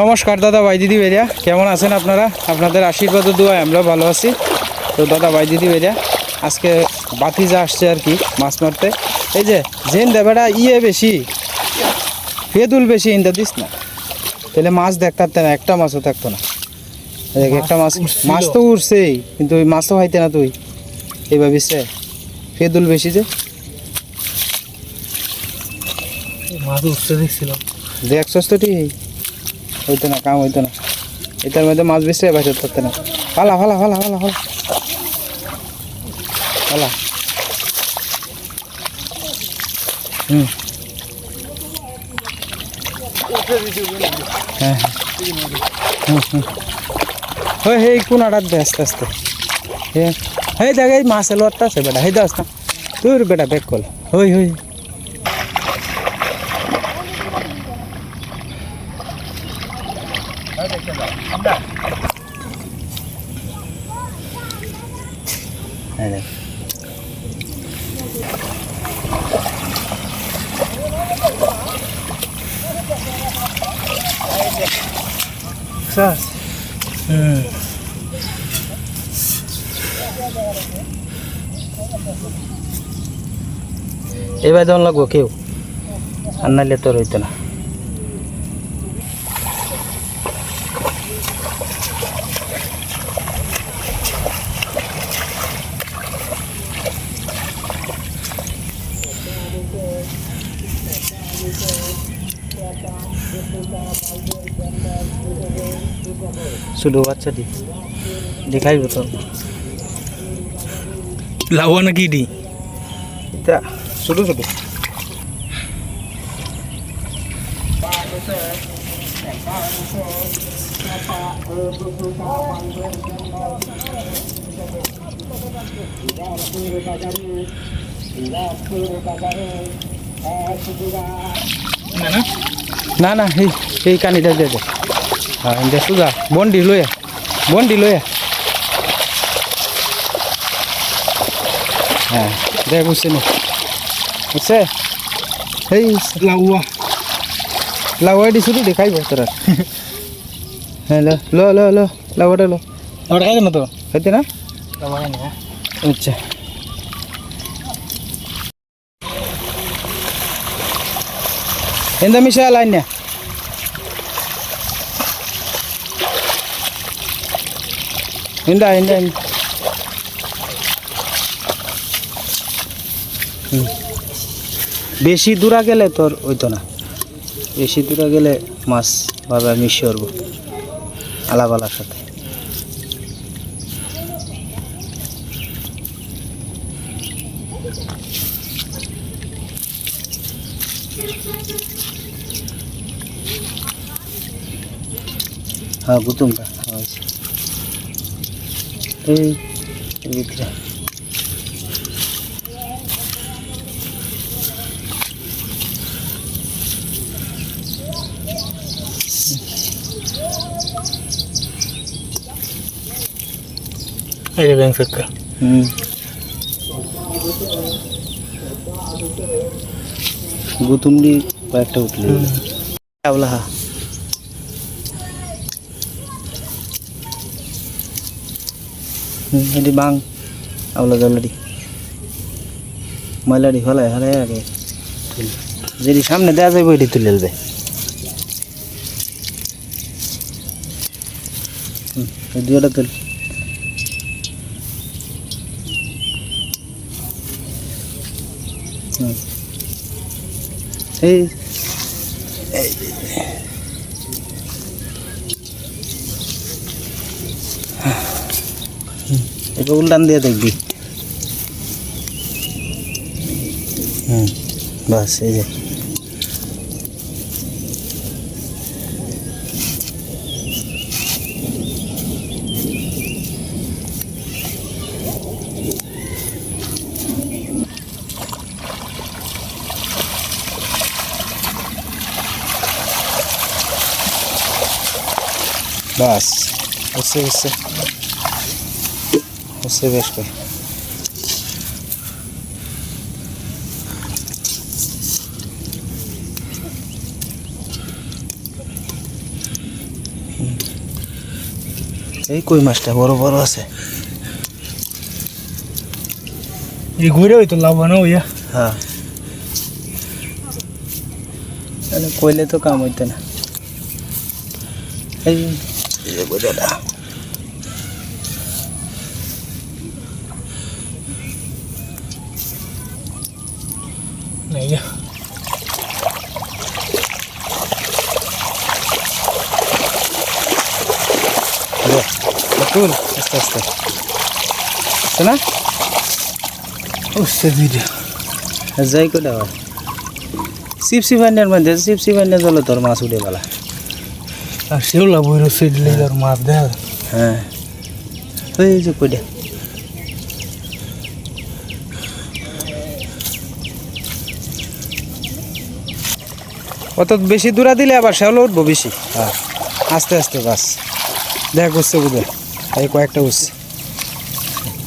নমস্কার দাদা ভাই দিদি ভাইরা, কেমন আছেন আপনারা? আপনাদের আশীর্বাদ ও দোয়ায় আমরা ভালো আছি। তো দাদা ভাই দিদি ভাইরা, আজকে বাতিজা আসছে আর কি মাছ মারতে। এই যে জেন দেবেটা বেশি ফেদুল বেশি ইন্দা দিস না, তাহলে মাছ দেখতে না, একটা মাছও থাকতো না। একটা মাছ তো উঠছেই, কিন্তু ওই মাছও খাইতে না তুই। এই ভাবিস ফেদুল বেশি যে মাছ উঠতে দেখছিলাম, দেখছস তো ঠিক হইতো না, কাম হইতো না। এটার মধ্যে মাছ বেশি বাঁচতে থাকতে না। ফালা ফালা ফালা ফালা ফালা ফালা। হ্যাঁ হ্যাঁ হে কোন আড়াত দে আস্তে আস্তে। হে দেখ এই মাছ এলোয়ারটা আছে বেটা, হে দাস না তোর বেটা ব্যাক কল। হই হই এবার যেমন লাগবো কেউ, আর নাইলে তোর হইতো না। ছোটো বাচ্চা দেখাইব তো লাউয়া নাকি দি এটা ছোটো ছোটো। না না এই কানিটা দিয়ে দে। হ্যাঁ এটা সুজা বন্ডি লইয়া, বন্ডি লইয়া। হ্যাঁ দে বুঝছি না, বুঝছে এই লাউয়া লাউয়া দি শুধু দেখাইব তোরা। হ্যাঁ লো লো লো লো লাউয়াটা লো। ওটা খাই না তো, খাইতে না? লাউয়া না। আচ্ছা এন্দা মিশা লাইন না। ইন্দা ইন্দা বেশি দূরা গেলে তোর হইতো না, বেশি দূরা গেলে মাছ ভাবে মিশে উঠবো আলাপালার সাথে। হ্যাঁ গুতুমটা এই ভিতরে এই যে ব্যাংক ফেক্কা গুতুমডি কয়েকটা উঠলে আবলা। এটি বাং আবলা জলদি ময়লাটি হলাই হলাই আগে যেটি সামনে দেওয়া যাবে এটি তুলে দেবে। দুটা তুল। এই এবার উল্টান দিয়ে দেখবি। বাস এই যে বাস হচ্ছে হচ্ছে হচ্ছে বেশ করে। এই কই মাছটা বড় বড় আছে। এই ঘুরে হইতো লাভবান হইয়া। হ্যাঁ তাহলে কইলে তো কাম হইতো না। এই যে বোঝাটা এই যে তুল আস্তে আস্তে আছে না উঠছে দুইটা। যাই কোটা হয় চিপসি ফাইনের মধ্যে চিপসি ফাইনে জলে তোর মাছ উঠে বেলা। আর সেও লাভ হইল সেডলে আর মাছ দেখা যায়। হ্যাঁ ওই যে কোটা অত বেশি দূরা দিলে আবার শ্যাওলা উঠবো বেশি। হ্যাঁ আস্তে আস্তে বাস দেখ উঠছে বুঝে এই কয়েকটা উঠছে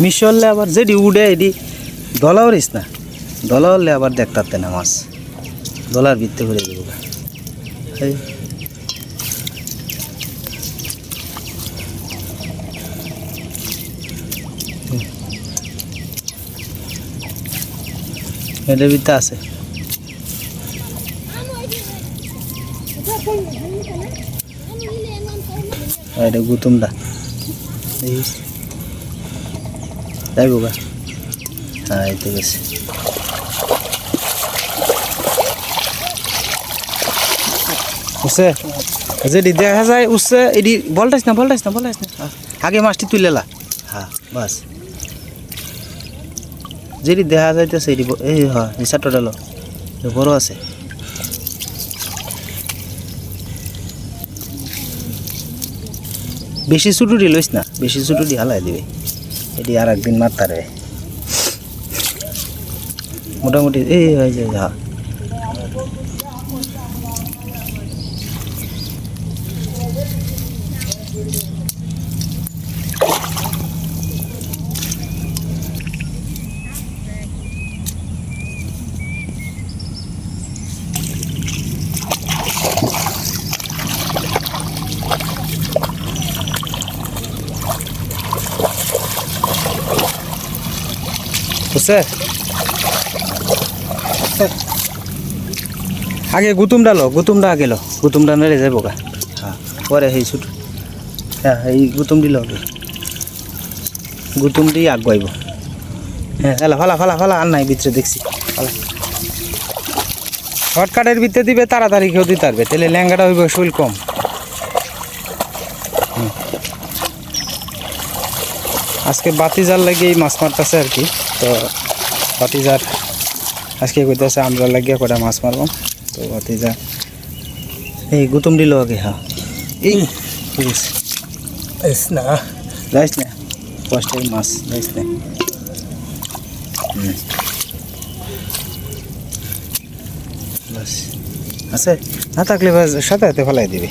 মিশ হলে আবার যেটি উঠে এটি দলা উড়িস না। দলা হলে আবার দেখতে না মাছ দলার ভিত্তি করে দেবো। এই এটার ভিত্তি আছে। এটা গুতুমটা যাইব গা। হ্যাঁ এই তো গেছে। উঠছে যেটি দেখা যায় উঠছে এটি বলটাইস না বলটাইস না বলটাইস না আগে মাছটি তুলেলা। হ্যাঁ বাস যেটি দেখা যাইতেছে এটি এই হ্যাঁ এই চারটা লো বড় আছে। বেশি ছুটুটি লইস না বেশি ছুটুটি হালাই দিবে এটি আর একদিন মারতারে মোটামুটি এই হয়ে যায়। হ্যাঁ বুঝছে আগে গুতুমটা লো গুতুমটা আগে লো গুতুমটা নেড়ে যাবো গা। হ্যাঁ পরে সেই ছুট হ্যাঁ এই গুতুমটি লো গুতুমটি আগুয়াইব। হ্যাঁ ফালা ফালা ফালা ফালা আর নাই ভিতরে দেখছি ফালা শর্টকাটের ভিতরে দিবে তাড়াতাড়ি কেউ দিতে পারবে তাহলে ল্যাঙ্গাটা হইব শৈল কম। আজকে বাতি জাল লাগিয়ে মাছ মারতেছে আর কি। তো বাতি জাল আজকে কইতেছে আমরা লাগিয়ে কটা মাছ মারব। তো বাতি যা এই গুতুম দিল আগে। হ্যাঁ এই ঠিক আছে এস না যাইস না ফার্স্টে মাছ যাইস না। বাস আছে না থাকলে সাথে সাথে ফেলাই দিবি।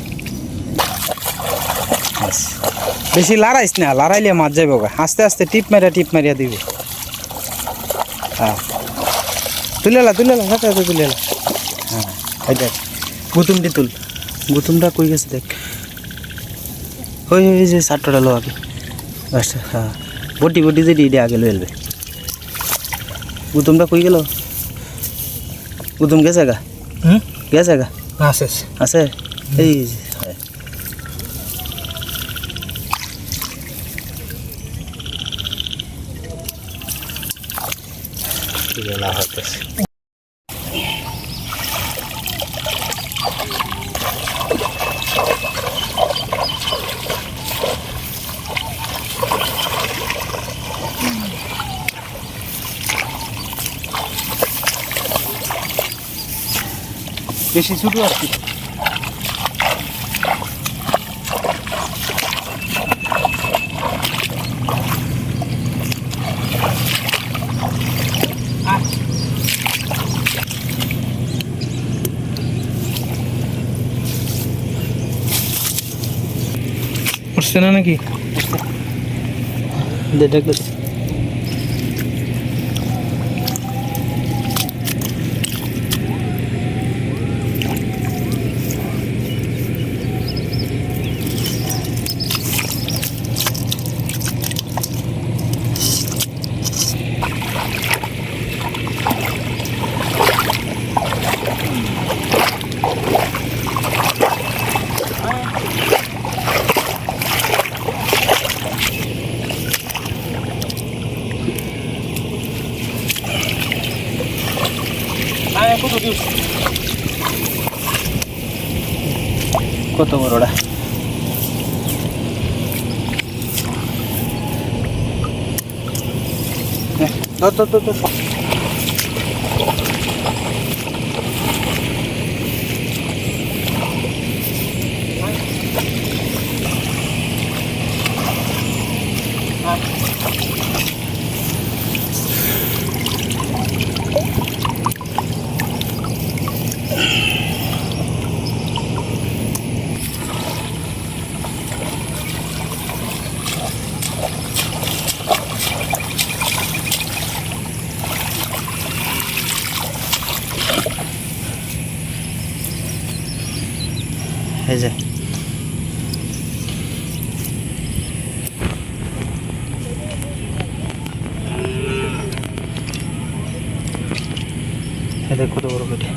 বেশি লড়াইস না লড়াইলে মাছ যাইব গা আস্তে আস্তে টিপ মারিয়া দিবি। হ্যাঁ তুলেলা সাথে সাথে তুলেলা। হ্যাঁ এই দেখ গুতুমটি তুল গুতুমটা কই গেছে দেখ ওই ওই যে চারটা লো আগে বাসটা। হ্যাঁ বটি বটি যেটি এটা আগে লো এলবে। গুতুমটা কই গেল গুতুম গেছে গা গেছে গা আছে আছে এই বেলা হতেছে। বেশি ছোট আর কি উঠছে না নাকি দেখ কত বড়টা। ধর ধর ধর ধর। এই যে এদের কত বড় পেটে।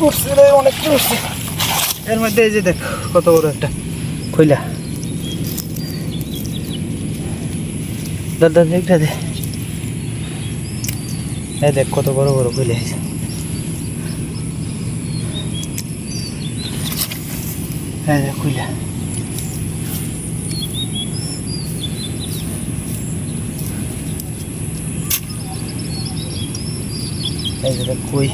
উঠছে রে, অনেক উঠছে। এর মধ্যে এই যে দেখ কত বড় একটা খইলা। দাদা একটা দে, এই দেখ কত বড় বড় খইলা হয়েছে। হ্যাঁ দেখ খইলা। এই যে দেখ কই।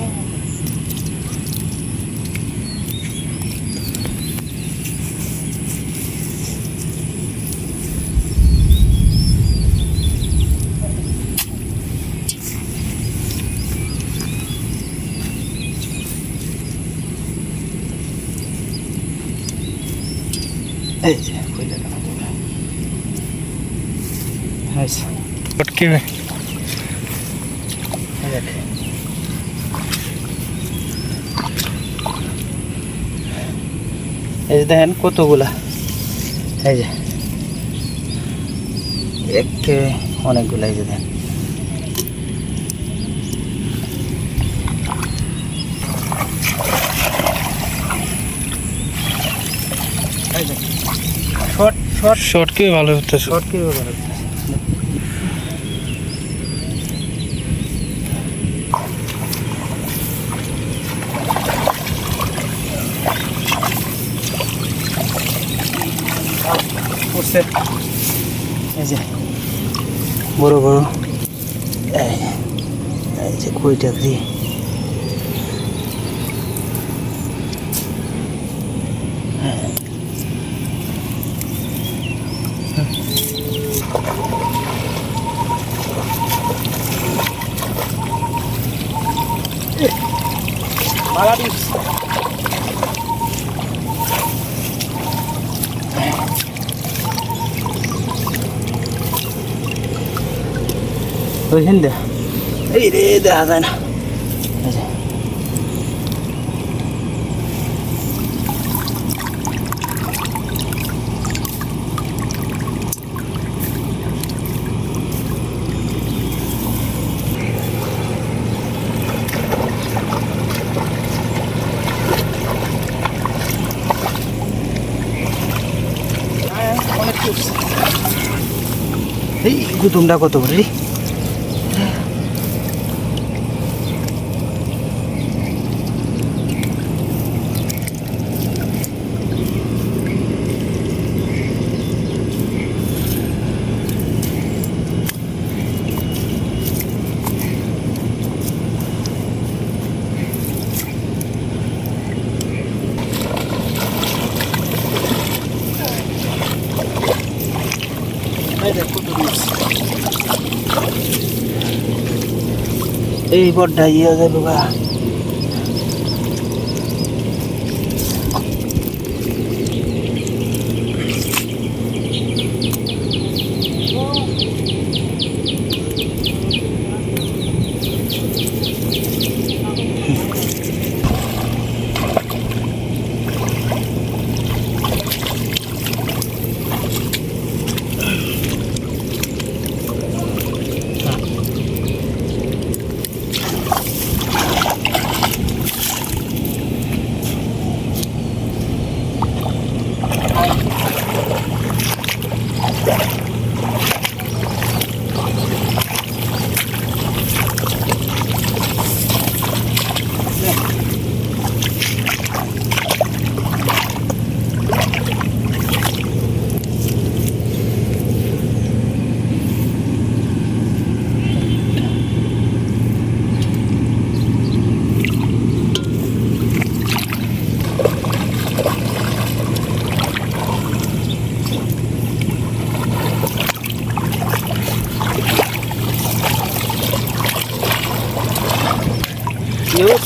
এই যে কইলাটা আচ্ছা পটকে দেখ। এই যে দেখেন কতগুলা, এই যে একে অনেকগুলা, এই যে দেখেন। শর্ট শর্ট শর্ট কি ভালো হচ্ছে। শর্ট কি ব্যাপার? এই যে বড় বড়, এই যে কইটা দিয়ে ওইখান দে। এই রে দেখা যায় না। অনেক এই গুতুমটা কত বড় রে। এই বড়টা ইয়ে যাবে বা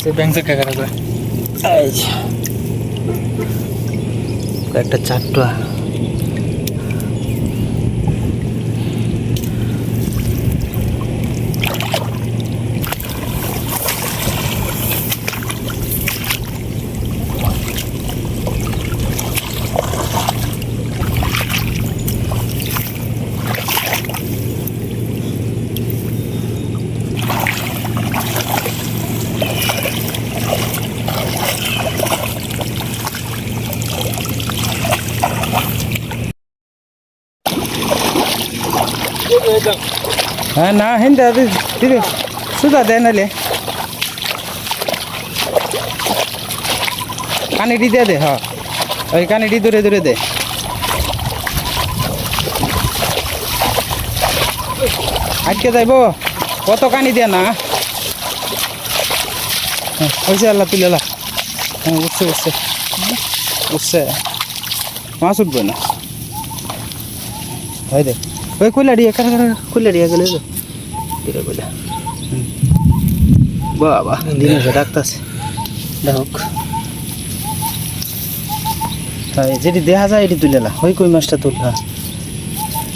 আছে ব্যাংক থেকে করে এই যে একটা চারটা হ্যাঁ না হিন্দা দিদি সুদা দেয় নালে কানেডি দিয়ে দে হ্যাঁ ওই কানেডি দূরে দূরে দে আজকে যাইব কত কানি দিয়ে না হয়েছে আল্লাহ তুলে হ্যাঁ উঠছে উঠছে উঠছে মাছ উঠবে না হয় দেখ ওই কইলাড়িয়া কইলাড়িয়া গেলে তো এটা কইলা বাবা দিনে ডাকতেছে ডাক যেটি দেখা যায় এটি তুলে ওই কই মাছটা তুল হ্যাঁ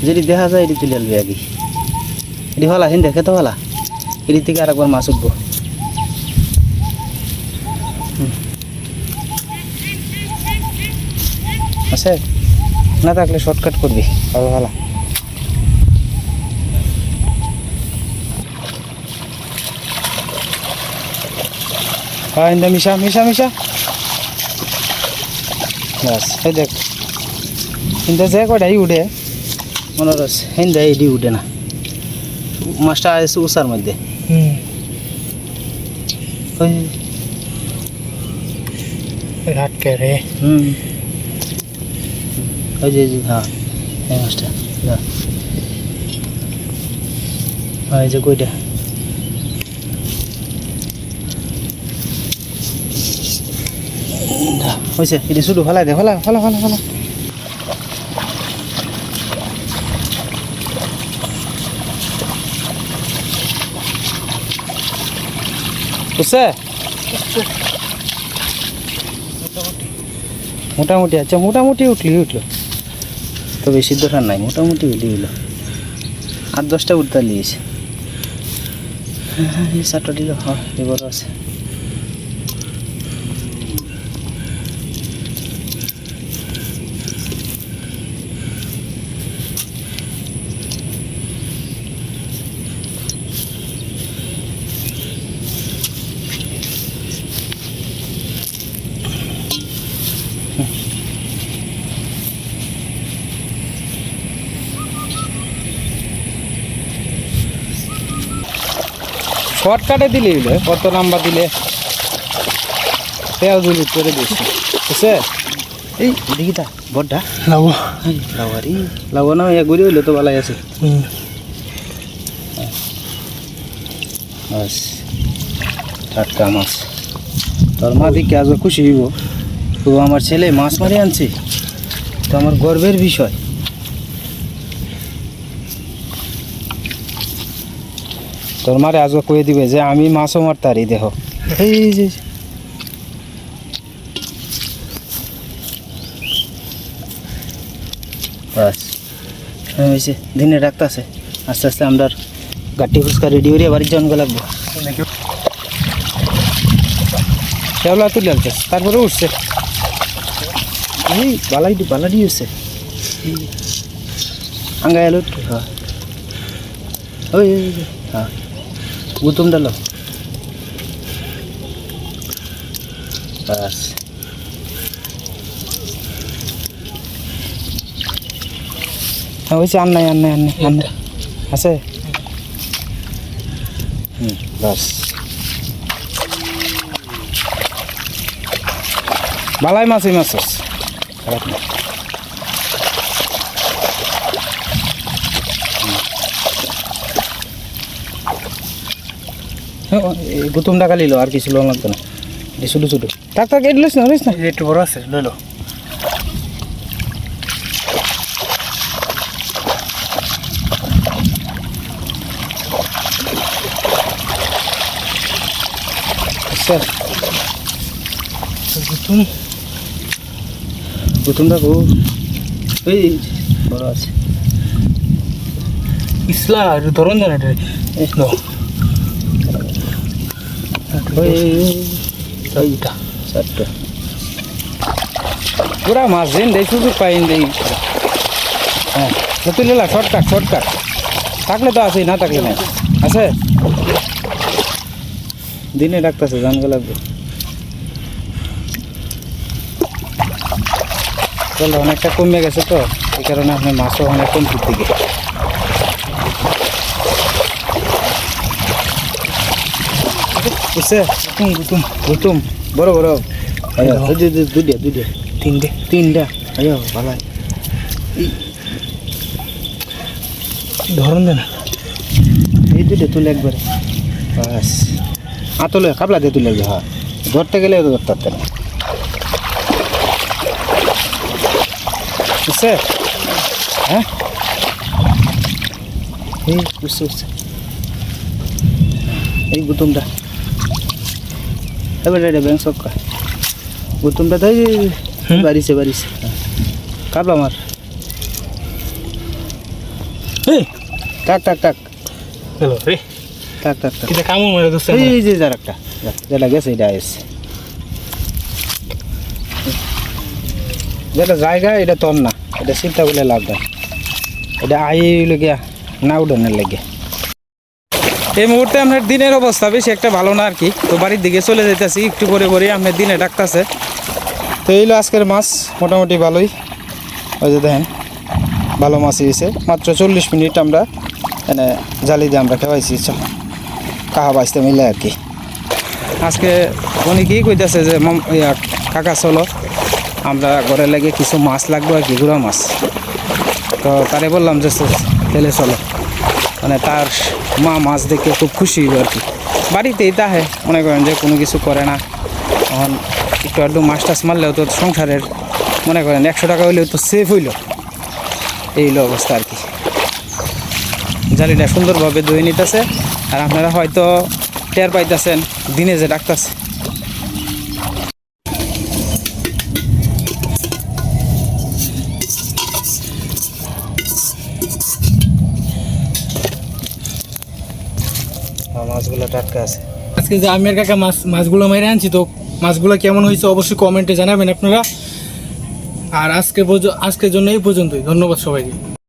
যেটি দেখা যায় এটি তুলে আলবি আগে এটি হলা হিন দেখে তো হলা এটি থেকে আর একবার মাছ উঠবো আছে না থাকলে শর্টকাট করবি ভালো ভালো হ্যাঁ ইন্দা মিশা মিশা মিশা বাস এই দেখ ইন্দা যে কয়টাই উঠে মনে রয়েছে হিন্দা এডি উঠে না মাছটা আছে উষার মধ্যে ওই আটকে রে ওই যে হ্যাঁ এই মাছটা এই যে কইটা হয়েছে এটি শুধু ফেলাই দে ফেলা ফেলা ফেলা ফেলা বুঝছে মোটামুটি আচ্ছা মোটামুটি উঠলো তো বেশি দরকার নাই মোটামুটি হইলো 8-10টা উঠতে লিয়েছে এই চারটা দিল হ্যাঁ এই বড় আছে শর্টকাটে দিলে হইলে কত নাম্বার দিলে তেল দিলি করে দিয়েছি বুঝছে এই দিকিটা বড়টা লাভ লাভারি লাভ না ইয়া ঘুরে হইলে তো ভালোই আছে বাস টাটকা মাছ তোর মা দিকে আজকে খুশি হইব তো আমার ছেলে মাছ মারি আনছি তো আমার গর্বের বিষয় তোর মারে আজকে কয়ে দিবে যে আমি মাছও মারতারি দেখো এই যে বাস হয়েছে দিনে ডাকতেছে আস্তে আস্তে আমরা গাটি ফুচকা রেডি করিয়া বাড়ির জনকে লাগবো কেবলা তুলে আনছে তারপরে উঠছে এই বালাডি উঠছে আঙ্গা এলো হ্যাঁ ওই হ্যাঁ গুতুম ডাল বাস হ্যাঁ ওই আন্নাই আছে বাস বালাই মাছ এই মাছ খারাপ না গুতুম টাকা লিলো আর কিছু লোন লাগতো না ছোটো ছোটো তাক এটি লিস না একটু বড় আছে লইলো স্যার গুতুম গুতুমটা গো এই বড় আছে ইসলা এটা ধরন জানা এটা নো এইটা চারটা পুরা মাছ দিন দেই সুযোগ পাইন দেই হ্যাঁ তুলে লা শর্টকাট শর্টকাট থাকলে তো আছে না থাকলে নাই আছে দিনে ডাকতেছে জানগো লাগবে চলো অনেকটা কমে গেছে তো এই কারণে আপনার মাছও অনেক কম দিকে বুঝছে গুতুম গুতুম বড় বড় দুইটা দুইটা তিনটে তিনটা আয়ো ভালো ধরন জানা এই দুইটা তুলে একবারে বাস তুলে কাবলা দিয়ে তুলে হ্যাঁ ধরতে গেলে ধরতে পারতেন বুঝছে হ্যাঁ এই বুঝছে বুঝছে এই গুতুমটা এবার এটা ব্যাংক সবকা গুতুমটা তাই বাড়িছে বাড়িছে কাবলা আমার এই টাক টাক টাক হ্যালো রে টাক টাক টাক এটা কামড় মেরে দোস্ত এই যে যার একটা যেটা গেছে এটা এসে যেটা জায়গা এটা তোর না এটা চিন্তা করলে লাভ নেই এটা আইলে গিয়া না উঠানোর লেগে এই মুহূর্তে আপনার দিনের অবস্থা বেশি একটা ভালো না আর কি তো বাড়ির দিকে চলে যেতেছি একটু করে করে আপনার দিনে ডাকতেছে তো এইলো আজকের মাছ মোটামুটি ভালোই ওই যে দেখেন ভালো মাছ হয়েছে মাত্র 40 মিনিট আমরা এনে জালি দিয়ে আমরা খাওয়াইছি কাহা বাঁচতে মিলে আর কি আজকে উনি কি কইতেছে যে কাকা চলো আমরা ঘরে লাগে কিছু মাছ লাগবে আর কি গুঁড়া মাছ তো তারে বললাম যে তেলে চলো মানে তার মা মাছ দেখে খুব খুশি হইব আর কি বাড়িতেই তাহে মনে করেন যে কোনো কিছু করে না তখন একটু আধটু মাছ টাছ মারলেও তো সংসারের মনে করেন 100 টাকা হইলেও তো সেফ হইল এই হলো অবস্থা আর কি জালিটা সুন্দরভাবে ধুয়ে নিতেছে আর আপনারা হয়তো টের পাইতেছেন দিনে যে ডাকতেছে মাছগুলো টাটকা আছে আজকে যে আমের কাকা মাছগুলো মেরে আনছি তো মাছগুলো কেমন হয়েছে অবশ্যই কমেন্টে জানাবেন আপনারা আর আজকের জন্য এই পর্যন্তই ধন্যবাদ সবাইকে